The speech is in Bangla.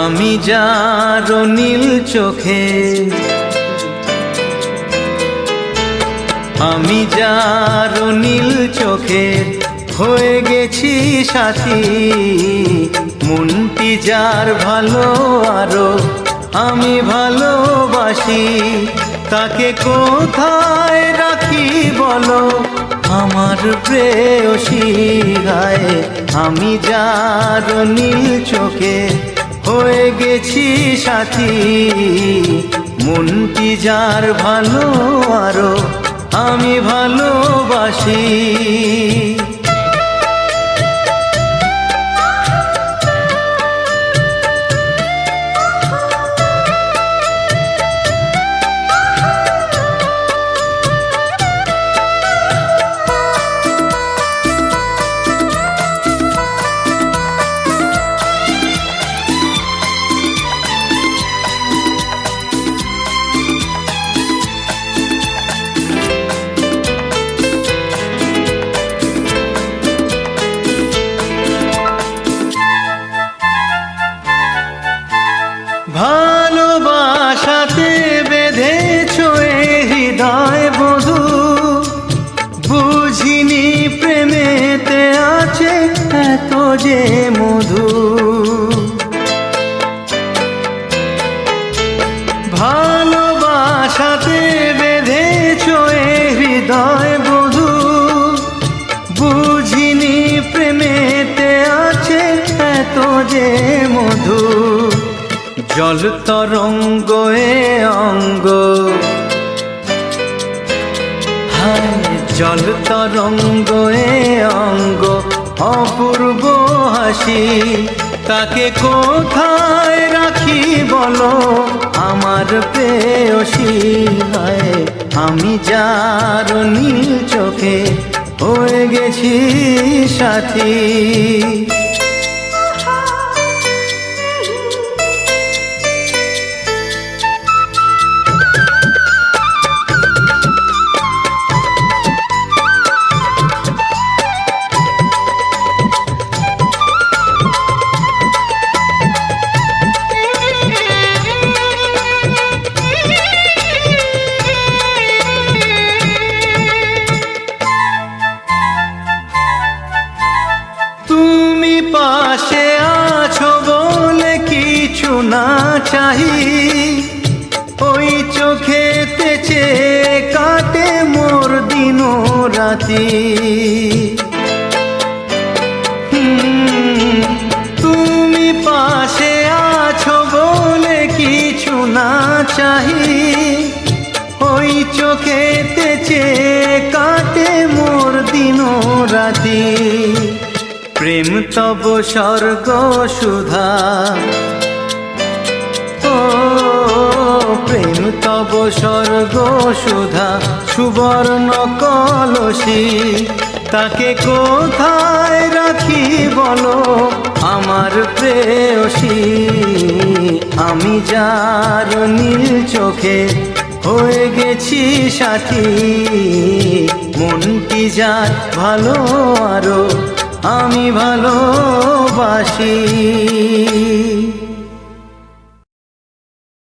আমি যার নীল চোখে, আমি যার নীল চোখে হয়ে গেছি সাথী। মনটি যার ভালো আরো আমি ভালোবাসি, তাকে কোথায় রাখি বলো আমার প্রেয়সী। গায়ে আমি যার নীল চোখে হয়ে গেছি সাথী। মনটি যার ভালো আরো আমি ভালোবাসি। ভালোবাসাতে বেঁধেছ হৃদয় বধূ, বুঝিনি প্রেমেতে আছে এত যে মধু। ভালোবাসাতে বেঁধেছ হৃদয় বধূ, বুঝিনি প্রেমেতে আছে এত যে মধু। জল তরঙ্গ এ অঙ্গ, হায় জল তরঙ্গ এ অঙ্গ অপূর্ব হাসি। তাকে কোথায় রাখি বলো আমার প্রেয়সী। হায় আমি যার নীল চোখে হয়ে গেছি সাথী। তুমি পাশে আছো বলে কিছু না চাহি, ওই চোখেতে চেয়ে কাটে মোর দিন রাতি। তুমি পাশে আছো বলে কিছু না চাহি, ওই চোখেতে চেয়ে কাটে মোর দিন রাতি। প্রেম তব স্বর্গ সুধা, ও প্রেম তব স্বর্গ সুধা সুবর্ণ কলসী। তাকে কোথায় রাখি বলো আমার প্রেয়সী। আমি যার নীল চোখে হয়ে গেছি সাথী। মনটি যার ভালো আরো আমি ভালোবাসি।